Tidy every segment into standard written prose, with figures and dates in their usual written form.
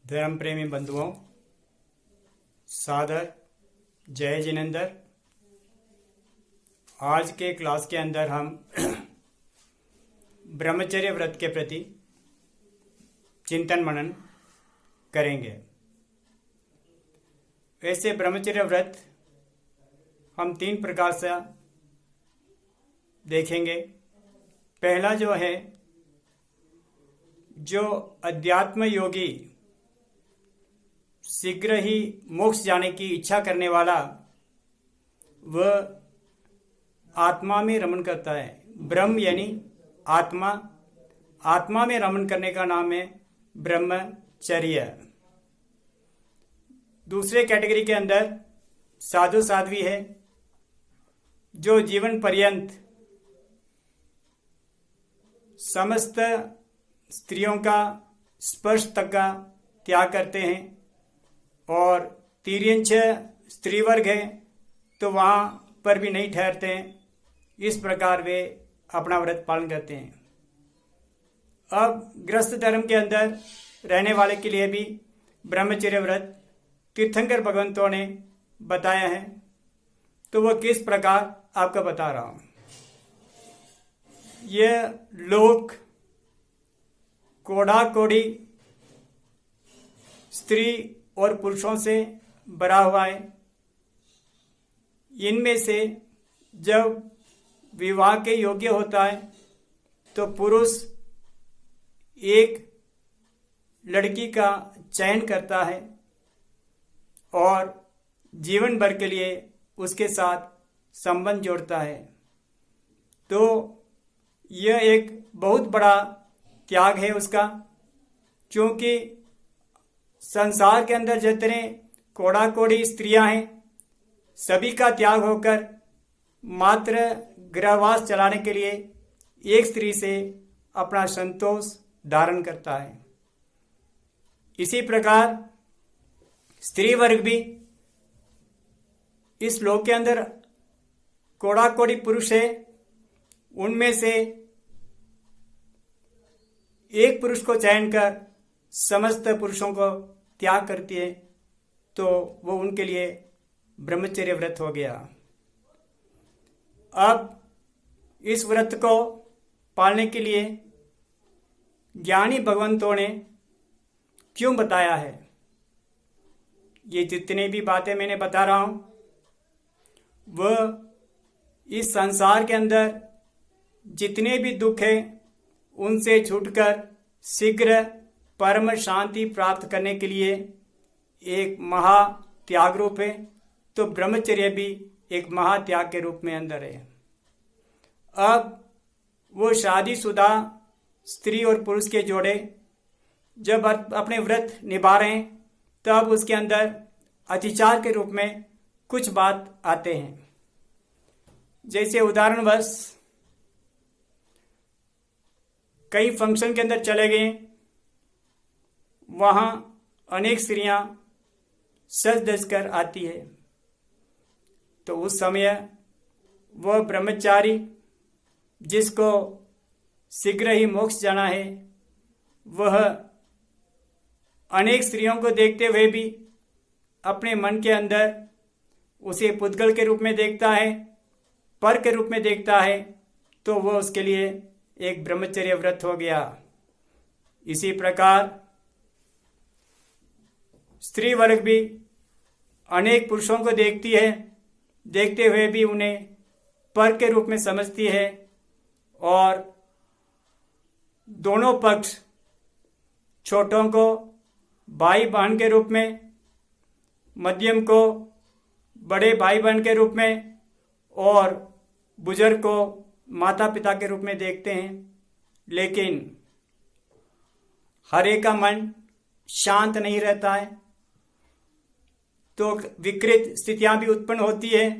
धर्म प्रेमी बंधुओं, सादर जय जिनेंद्र। आज के क्लास के अंदर हम ब्रह्मचर्य व्रत के प्रति चिंतन मनन करेंगे। वैसे ब्रह्मचर्य व्रत हम 3 प्रकार से देखेंगे। पहला जो है, जो अध्यात्म योगी शीघ्र ही मोक्ष जाने की इच्छा करने वाला, वह आत्मा में रमण करता है। ब्रह्म यानी आत्मा, आत्मा में रमण करने का नाम है ब्रह्मचर्य। दूसरे कैटेगरी के अंदर साधु साध्वी है, जो जीवन पर्यंत समस्त स्त्रियों का स्पर्श तक का त्याग करते हैं, और तिर्यंच स्त्री वर्ग है तो वहाँ पर भी नहीं ठहरते हैं। इस प्रकार वे अपना व्रत पालन करते हैं। अब गृहस्थ धर्म के अंदर रहने वाले के लिए भी ब्रह्मचर्य व्रत तीर्थंकर भगवंतों ने बताया है, तो वह किस प्रकार आपको बता रहा हूँ। यह लोक कोड़ा कोड़ी स्त्री और पुरुषों से भरा हुआ है। इनमें से जब विवाह के योग्य होता है तो पुरुष एक लड़की का चयन करता है और जीवन भर के लिए उसके साथ संबंध जोड़ता है। तो यह एक बहुत बड़ा त्याग है उसका, क्योंकि संसार के अंदर जितने कोड़ा कोड़ी स्त्रियां हैं, सभी का त्याग होकर मात्र गृहवास चलाने के लिए एक स्त्री से अपना संतोष धारण करता है। इसी प्रकार स्त्री वर्ग भी इस लोक के अंदर कोड़ा कोड़ी पुरुष है, उनमें से एक पुरुष को चयन कर समस्त पुरुषों को त्याग करती है, तो वो उनके लिए ब्रह्मचर्य व्रत हो गया। अब इस व्रत को पालने के लिए ज्ञानी भगवंतों ने क्यों बताया है? ये जितने भी बातें मैंने बता रहा हूं, वह इस संसार के अंदर जितने भी दुख हैं उनसे छूटकर शीघ्र परम शांति प्राप्त करने के लिए एक महा त्याग रूप है। तो ब्रह्मचर्य भी एक महात्याग के रूप में अंदर है। अब वो शादीशुदा स्त्री और पुरुष के जोड़े जब अपने व्रत निभा रहे हैं, तब उसके अंदर अतिचार के रूप में कुछ बात आते हैं। जैसे उदाहरणवश कई फंक्शन के अंदर चले गए, वहाँ अनेक स्त्रियां सज धज कर आती है, तो उस समय वह ब्रह्मचारी जिसको शीघ्र ही मोक्ष जाना है, वह अनेक स्त्रियों को देखते हुए भी अपने मन के अंदर उसे पुद्गल के रूप में देखता है, पर के रूप में देखता है, तो वह उसके लिए एक ब्रह्मचर्य व्रत हो गया। इसी प्रकार स्त्री वर्ग भी अनेक पुरुषों को देखती है, देखते हुए भी उन्हें पर के रूप में समझती है, और दोनों पक्ष छोटों को भाई बहन के रूप में, मध्यम को बड़े भाई बहन के रूप में, और बुजुर्ग को माता पिता के रूप में देखते हैं। लेकिन हर एक का मन शांत नहीं रहता है, तो विकृत स्थितियां भी उत्पन्न होती है।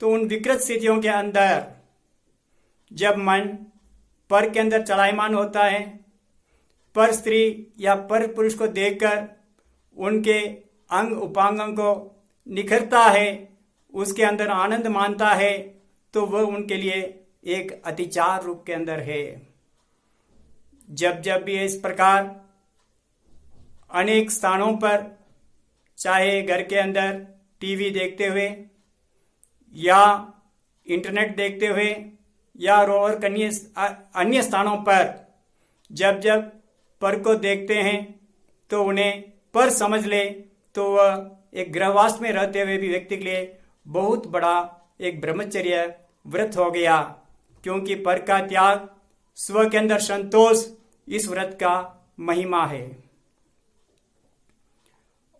तो उन विकृत स्थितियों के अंदर जब मन पर के अंदर चलायमान होता है, पर स्त्री या पर पुरुष को देखकर उनके अंग उपांगों को निखरता है, उसके अंदर आनंद मानता है, तो वह उनके लिए एक अतिचार रूप के अंदर है। जब जब भी इस प्रकार अनेक स्थानों पर, चाहे घर के अंदर टीवी देखते हुए या इंटरनेट देखते हुए या और अन्य स्थानों पर जब जब पर को देखते हैं तो उन्हें पर समझ ले तो वह एक गृहवास में रहते हुए भी व्यक्ति के लिए बहुत बड़ा एक ब्रह्मचर्य व्रत हो गया, क्योंकि पर का त्याग, स्व के अंदर संतोष इस व्रत का महिमा है।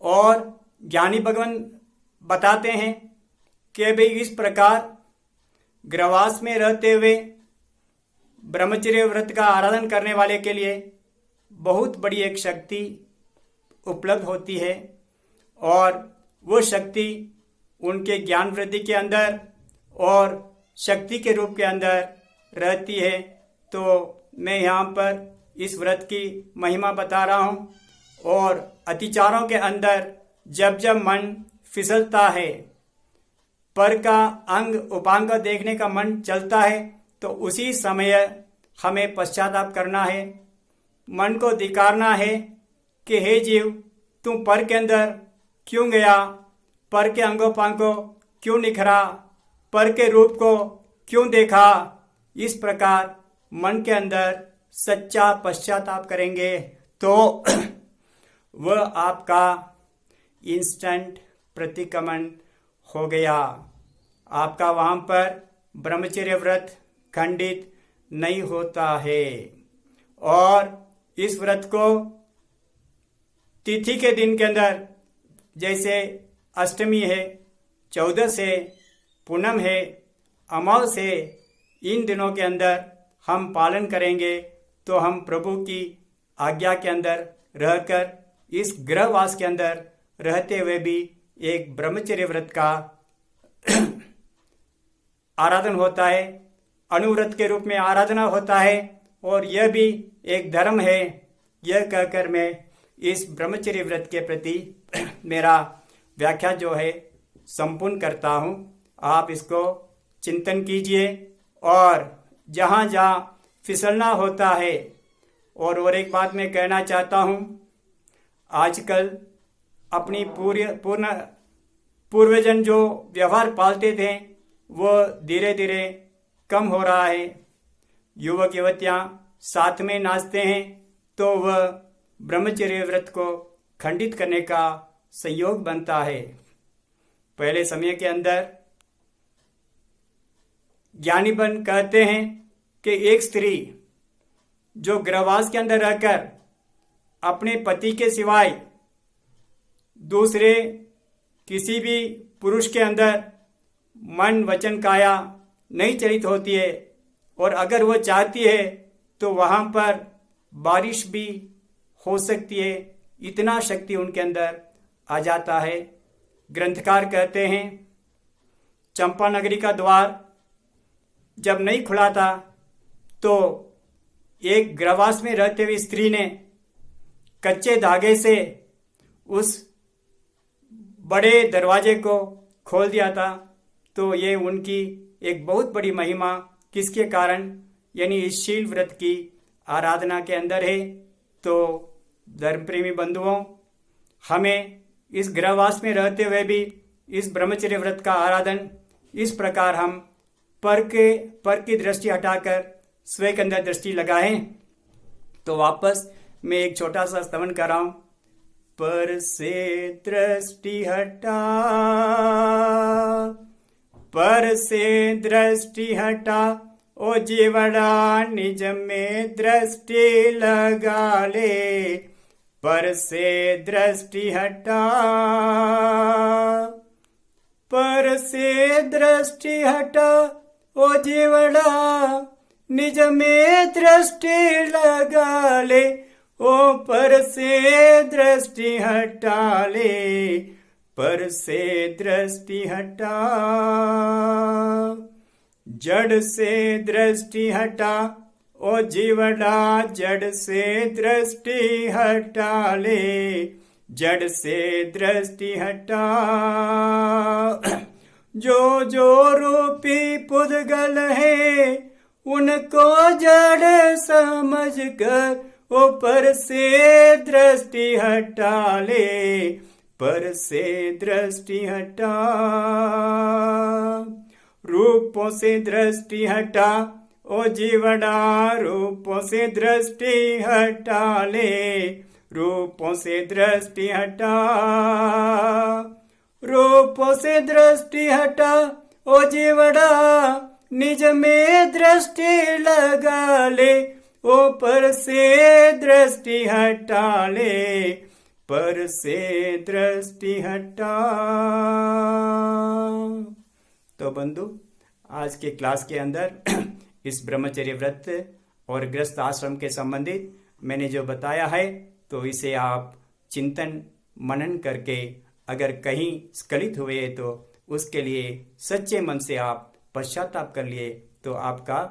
और ज्ञानी भगवान बताते हैं कि भाई इस प्रकार गृहवास में रहते हुए ब्रह्मचर्य व्रत का आराधन करने वाले के लिए बहुत बड़ी एक शक्ति उपलब्ध होती है, और वो शक्ति उनके ज्ञान वृद्धि के अंदर और शक्ति के रूप के अंदर रहती है। तो मैं यहाँ पर इस व्रत की महिमा बता रहा हूँ। और अतिचारों के अंदर जब जब मन फिसलता है, पर का अंग उपांग देखने का मन चलता है, तो उसी समय हमें पश्चाताप करना है, मन को धिकारना है कि हे जीव, तू पर के अंदर क्यों गया, पर के अंगोपांग को क्यों निखरा, पर के रूप को क्यों देखा। इस प्रकार मन के अंदर सच्चा पश्चाताप करेंगे तो वह आपका इंस्टेंट प्रतिक्रमण हो गया। आपका वहाँ पर ब्रह्मचर्य व्रत खंडित नहीं होता है। और इस व्रत को तिथि के दिन के अंदर, जैसे अष्टमी है, 14 है, पूनम है, अमावस है, इन दिनों के अंदर हम पालन करेंगे तो हम प्रभु की आज्ञा के अंदर रहकर इस गृहवास के अंदर रहते हुए भी एक ब्रह्मचर्य व्रत का आराधन होता है, अनुव्रत के रूप में आराधना होता है, और यह भी एक धर्म है। यह कहकर मैं इस ब्रह्मचर्य व्रत के प्रति मेरा व्याख्या जो है संपूर्ण करता हूँ। आप इसको चिंतन कीजिए और जहाँ जहाँ फिसलना होता है। और एक बात मैं कहना चाहता हूँ, आजकल अपनी पूर्वजन जो व्यवहार पालते थे वो धीरे धीरे कम हो रहा है। युवक युवतियाँ साथ में नाचते हैं तो वह ब्रह्मचर्य व्रत को खंडित करने का संयोग बनता है। पहले समय के अंदर ज्ञानी बन कहते हैं कि एक स्त्री जो गृहवास के अंदर रहकर अपने पति के सिवाय दूसरे किसी भी पुरुष के अंदर मन वचन काया नहीं चलित होती है, और अगर वो चाहती है तो वहाँ पर बारिश भी हो सकती है, इतना शक्ति उनके अंदर आ जाता है। ग्रंथकार कहते हैं चंपा नगरी का द्वार जब नहीं खुला था तो एक गृहवास में रहते हुए स्त्री ने कच्चे धागे से उस बड़े दरवाजे को खोल दिया था। तो ये उनकी एक बहुत बड़ी महिमा किसके कारण, यानी इस शील व्रत की आराधना के अंदर है। तो धर्म प्रेमी बंधुओं, हमें इस गृहवास में रहते हुए भी इस ब्रह्मचर्य व्रत का आराधन इस प्रकार हम पर की दृष्टि हटाकर स्वयं के अंदर दृष्टि लगाएं। तो वापस मैं एक छोटा सा स्तवन कर रहा हूं। पर से दृष्टि हटा, पर से दृष्टि हटा, ओ जीवड़ा निज में दृष्टि लगा ले। पर से दृष्टि हटा, पर से दृष्टि हटा, ओ जीवड़ा निज में दृष्टि लगा ले। ओ पर से दृष्टि हटा ले, पर से दृष्टि हटा, जड़ से दृष्टि हटा, ओ जीवड़ा जड़ से दृष्टि हटा ले। जड़ से दृष्टि हटा, जो जो रूपी पुद्गल है उनको जड़ समझ कर ऊपर से दृष्टि हटा ले, पर से दृष्टि हटा। रूपों से दृष्टि हटा ओ जीवड़ा, रूपों से दृष्टि हटा ले, रूपों से दृष्टि हटा। रूपों से दृष्टि हटा ओ जीवड़ा, निज में दृष्टि लगा ले, ऊपर से दृष्टि हटा ले, पर से दृष्टि हटा। तो बंधु, आज के क्लास के अंदर इस ब्रह्मचर्य व्रत और गृहस्थ आश्रम के संबंधित मैंने जो बताया है, तो इसे आप चिंतन मनन करके अगर कहीं स्खलित हुए तो उसके लिए सच्चे मन से आप पश्चाताप कर लिए तो आपका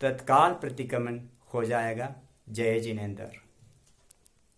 तत्काल प्रतिक्रमण हो जाएगा। जय जिनेंद्र।